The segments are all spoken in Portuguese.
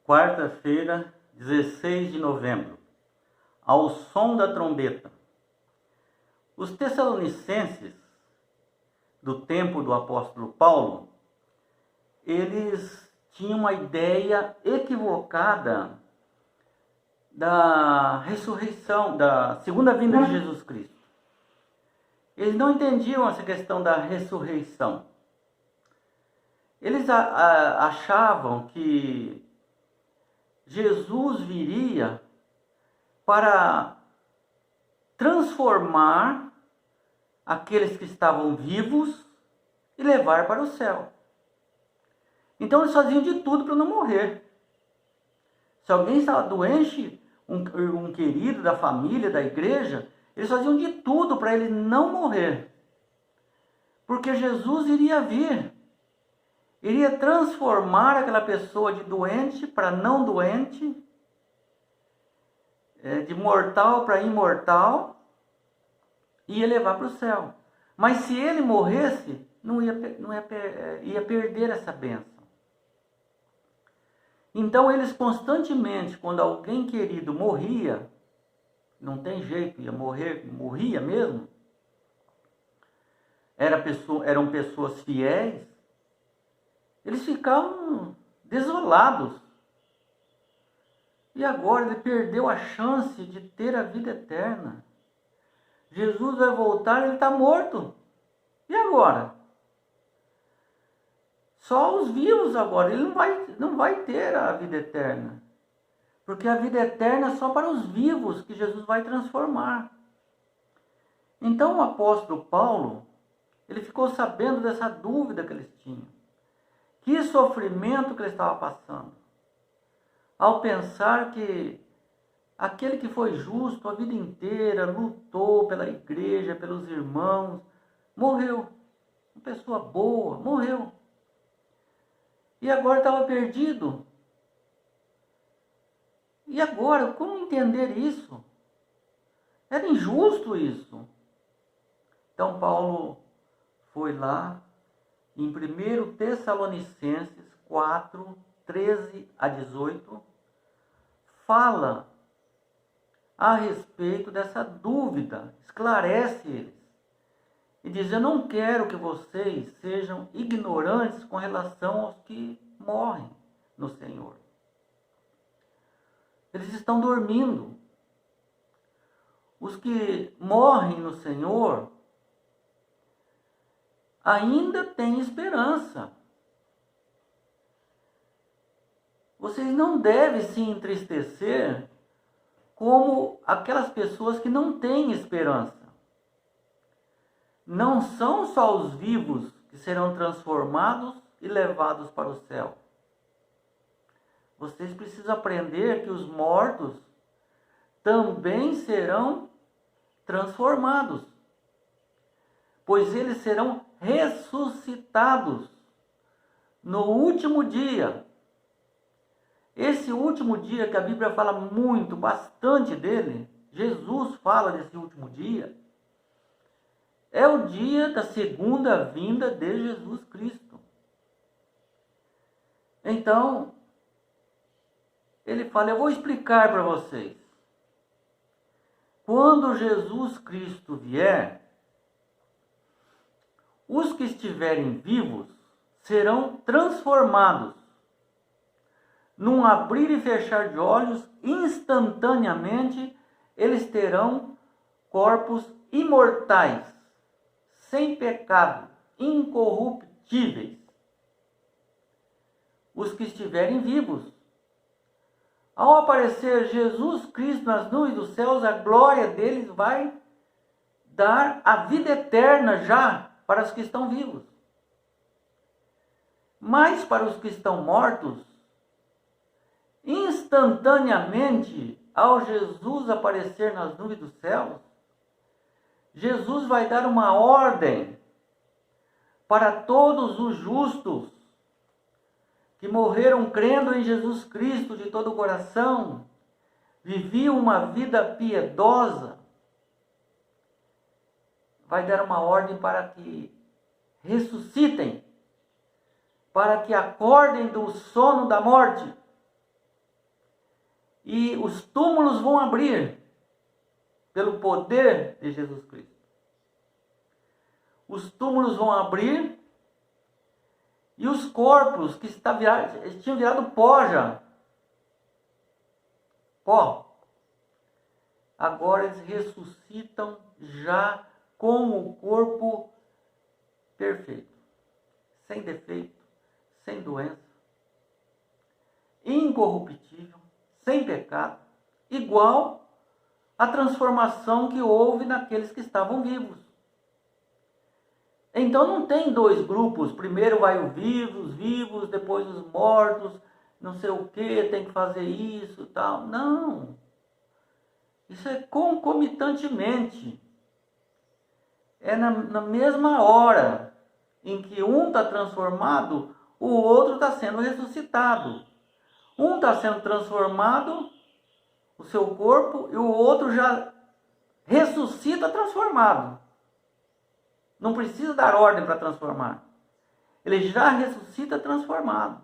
Quarta-feira, 16 de novembro, ao som da trombeta. Os Tessalonicenses, do tempo do apóstolo Paulo, eles tinham uma ideia equivocada da ressurreição, da segunda vinda de Jesus Cristo. Eles não entendiam essa questão da ressurreição. Eles achavam que Jesus viria para transformar aqueles que estavam vivos e levar para o céu. Então eles faziam de tudo para não morrer. Se alguém estava doente, um querido da família, da igreja, eles faziam de tudo para ele não morrer. Porque Jesus iria vir. Iria transformar aquela pessoa de doente para não doente, de mortal para imortal, e ia levar para o céu. Mas se ele morresse, ia perder essa bênção. Então eles constantemente, quando alguém querido morria, não tem jeito, ia morrer, morria mesmo, eram pessoas fiéis, eles ficavam desolados. E agora ele perdeu a chance de ter a vida eterna. Jesus vai voltar, ele está morto. E agora? Só os vivos agora, ele não vai ter a vida eterna. Porque a vida eterna é só para os vivos que Jesus vai transformar. Então o apóstolo Paulo, ele ficou sabendo dessa dúvida que eles tinham. Que sofrimento que ele estava passando. Ao pensar que aquele que foi justo a vida inteira, lutou pela igreja, pelos irmãos, morreu. Uma pessoa boa, morreu. E agora estava perdido. E agora, como entender isso? Era injusto isso. Então Paulo foi lá, em 1 Tessalonicenses 4, 13 a 18, fala a respeito dessa dúvida, esclarece eles. E diz, eu não quero que vocês sejam ignorantes com relação aos que morrem no Senhor. Eles estão dormindo. Os que morrem no Senhor ainda têm esperança. Vocês não devem se entristecer como aquelas pessoas que não têm esperança. Não são só os vivos que serão transformados e levados para o céu. Vocês precisam aprender que os mortos também serão transformados, pois eles serão ressuscitados no último dia. Esse último dia que a Bíblia fala bastante dele, Jesus fala desse último dia, é o dia da segunda vinda de Jesus Cristo. Então, ele fala, eu vou explicar para vocês. Quando Jesus Cristo vier, os que estiverem vivos serão transformados. Num abrir e fechar de olhos, instantaneamente, eles terão corpos imortais, sem pecado, incorruptíveis. Os que estiverem vivos. Ao aparecer Jesus Cristo nas nuvens dos céus, a glória deles vai dar a vida eterna já para os que estão vivos. Mas para os que estão mortos, instantaneamente, ao Jesus aparecer nas nuvens dos céus, Jesus vai dar uma ordem para todos os justos que morreram crendo em Jesus Cristo de todo o coração, viviam uma vida piedosa, vai dar uma ordem para que ressuscitem, para que acordem do sono da morte e os túmulos vão abrir pelo poder de Jesus Cristo. Os túmulos vão abrir e os corpos que tinham virado pó já, pó, agora eles ressuscitam já com o corpo perfeito, sem defeito, sem doença, incorruptível, sem pecado, igual à transformação que houve naqueles que estavam vivos. Então não tem dois grupos, primeiro vai os vivos, depois os mortos, não sei o que, tem que fazer isso, tal. Não. Isso é concomitantemente. É na mesma hora em que um está transformado, o outro está sendo ressuscitado. Um está sendo transformado, o seu corpo, e o outro já ressuscita transformado. Não precisa dar ordem para transformar. Ele já ressuscita transformado.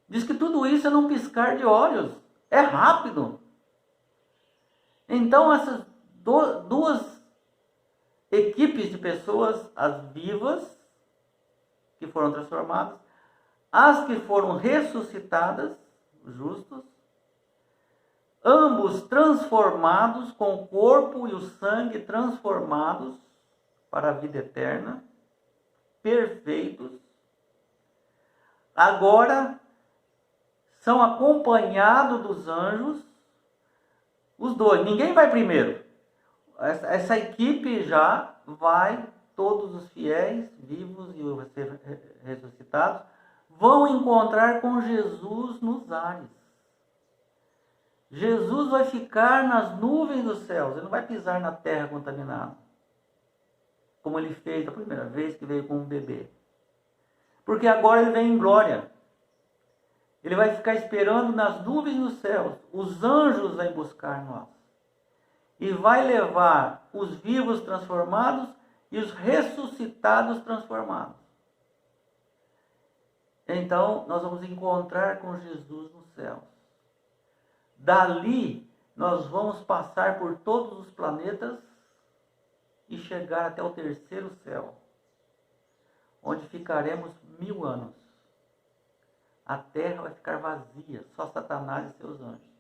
Diz que tudo isso é num piscar de olhos. É rápido. Então essas duas equipes de pessoas, as vivas, que foram transformadas, as que foram ressuscitadas, os justos, ambos transformados, com o corpo e o sangue transformados para a vida eterna, perfeitos, agora são acompanhados dos anjos, os dois, ninguém vai primeiro. Essa equipe já vai, todos os fiéis, vivos e os ressuscitados, vão encontrar com Jesus nos ares. Jesus vai ficar nas nuvens dos céus, ele não vai pisar na terra contaminada, como ele fez da primeira vez que veio com um bebê. Porque agora ele vem em glória. Ele vai ficar esperando nas nuvens dos céus. Os anjos vêm buscar nós. E vai levar os vivos transformados e os ressuscitados transformados. Então, nós vamos encontrar com Jesus nos céus. Dali, nós vamos passar por todos os planetas e chegar até o terceiro céu, onde ficaremos 1000 anos. A terra vai ficar vazia, só Satanás e seus anjos.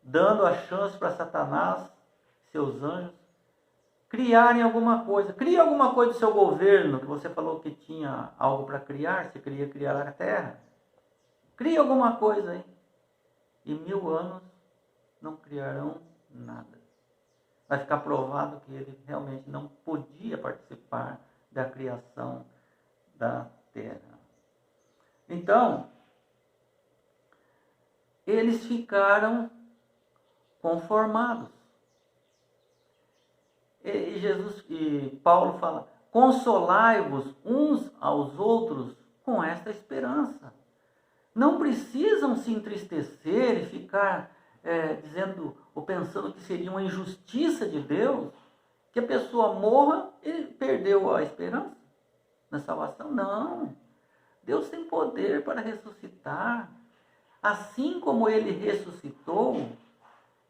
Dando a chance para Satanás e seus anjos criarem alguma coisa. Cria alguma coisa do seu governo, que você falou que tinha algo para criar, você queria criar a terra. Cria alguma coisa aí. E 1000 anos não criarão nada. Vai ficar provado que ele realmente não podia participar da criação da terra. Então, eles ficaram conformados. E Paulo fala, consolai-vos uns aos outros com esta esperança. Não precisam se entristecer e ficar dizendo ou pensando que seria uma injustiça de Deus que a pessoa morra e perdeu a esperança na salvação. Não. Deus tem poder para ressuscitar. Assim como ele ressuscitou,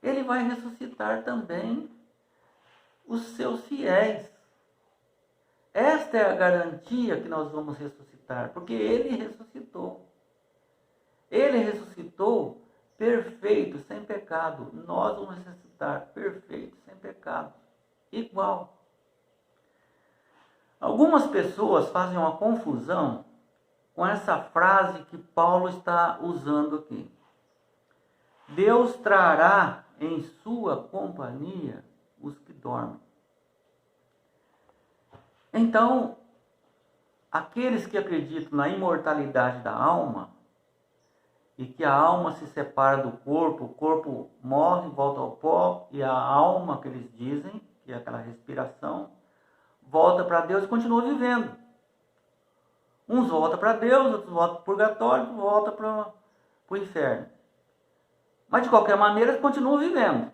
ele vai ressuscitar também os seus fiéis. Esta é a garantia que nós vamos ressuscitar, porque ele ressuscitou. Ele ressuscitou perfeito, sem pecado. Nós vamos ressuscitar perfeito, sem pecado. Igual. Algumas pessoas fazem uma confusão com essa frase que Paulo está usando aqui. Deus trará em sua companhia os que dormem. Então, aqueles que acreditam na imortalidade da alma, e que a alma se separa do corpo, o corpo morre, volta ao pó, e a alma, que eles dizem, que é aquela respiração, volta para Deus e continua vivendo. Uns voltam para Deus, outros voltam para o purgatório, outros voltam para o inferno. Mas de qualquer maneira, eles continuam vivendo.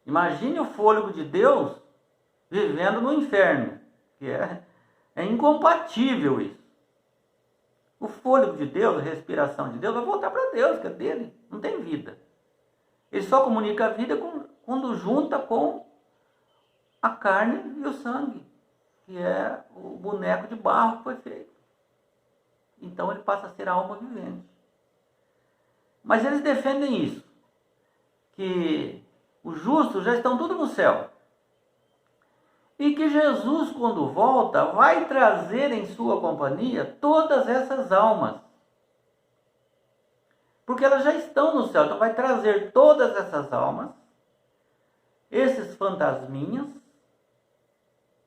Imagine o fôlego de Deus vivendo no inferno, que é incompatível isso. O fôlego de Deus, a respiração de Deus, vai voltar para Deus, que é dele, não tem vida. Ele só comunica a vida quando junta com a carne e o sangue, que é o boneco de barro que foi feito. Então ele passa a ser a alma vivente. Mas eles defendem isso, que os justos já estão tudo no céu. E que Jesus, quando volta, vai trazer em sua companhia todas essas almas. Porque elas já estão no céu. Então vai trazer todas essas almas, esses fantasminhas,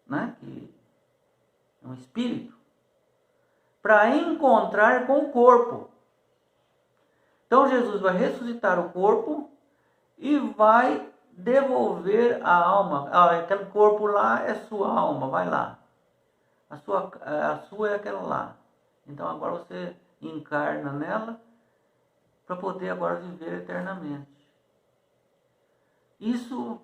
né, que é um espírito, para encontrar com o corpo. Então Jesus vai ressuscitar o corpo e vai devolver a alma. Aquele corpo lá é sua alma, vai lá. A sua é aquela lá. Então agora você encarna nela para poder agora viver eternamente. Isso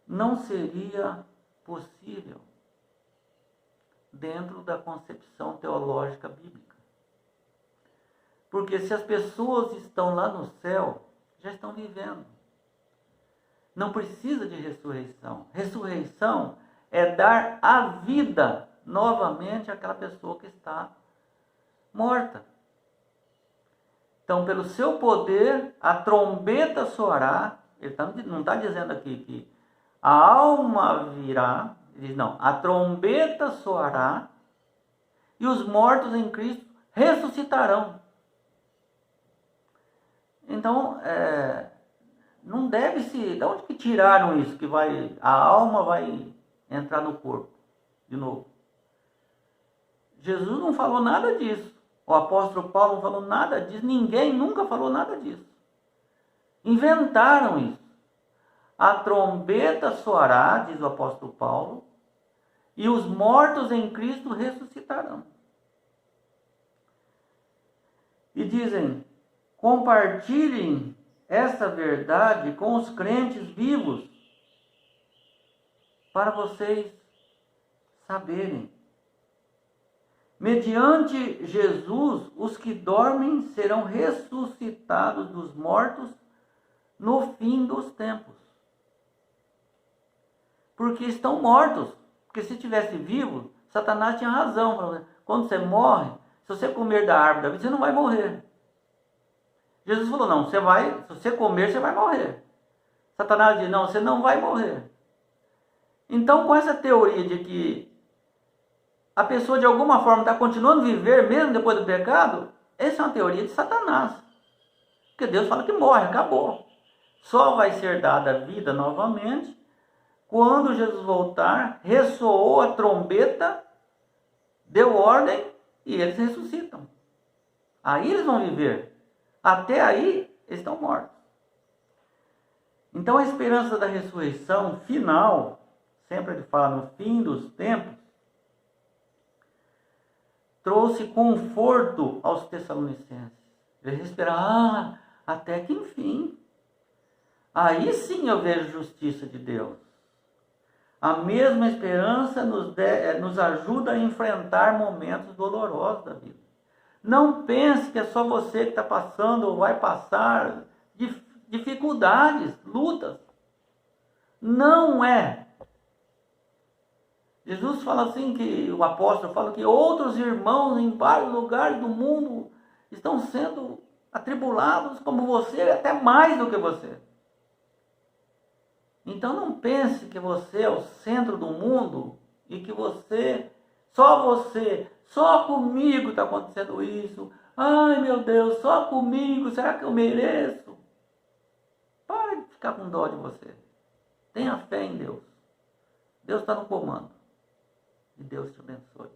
não seria possível dentro da concepção teológica bíblica. Porque se as pessoas estão lá no céu, já estão vivendo. Não precisa de ressurreição. Ressurreição é dar a vida novamente àquela pessoa que está morta. Então, pelo seu poder, a trombeta soará. Ele não está dizendo aqui que a alma virá. Ele diz, não, a trombeta soará e os mortos em Cristo ressuscitarão. Então, não deve se... De onde que tiraram isso? Que a alma vai entrar no corpo de novo. Jesus não falou nada disso. O apóstolo Paulo não falou nada disso. Ninguém nunca falou nada disso. Inventaram isso. A trombeta soará, diz o apóstolo Paulo, e os mortos em Cristo ressuscitarão. E dizem, compartilhem essa verdade com os crentes vivos, para vocês saberem. Mediante Jesus, os que dormem serão ressuscitados dos mortos no fim dos tempos. Porque estão mortos. Porque se estivesse vivo, Satanás tinha razão. Quando você morre, se você comer da árvore da vida, você não vai morrer. Jesus falou, não, se você comer, você vai morrer. Satanás diz, não, você não vai morrer. Então, com essa teoria de que a pessoa de alguma forma está continuando a viver mesmo depois do pecado, essa é uma teoria de Satanás. Porque Deus fala que morre, acabou. Só vai ser dada a vida novamente quando Jesus voltar, ressoou a trombeta, deu ordem e eles ressuscitam. Aí eles vão viver. Até aí, eles estão mortos. Então, a esperança da ressurreição final, sempre ele fala no fim dos tempos, trouxe conforto aos Tessalonicenses. Eles esperaram, até que enfim. Aí sim eu vejo justiça de Deus. A mesma esperança nos ajuda a enfrentar momentos dolorosos da vida. Não pense que é só você que está passando ou vai passar dificuldades, lutas. Não é. Jesus fala assim, que o apóstolo fala que outros irmãos em vários lugares do mundo estão sendo atribulados como você, até mais do que você. Então não pense que você é o centro do mundo e que só comigo está acontecendo isso. Ai meu Deus, só comigo, será que eu mereço? Para de ficar com dó de você. Tenha fé em Deus. Deus está no comando. E Deus te abençoe.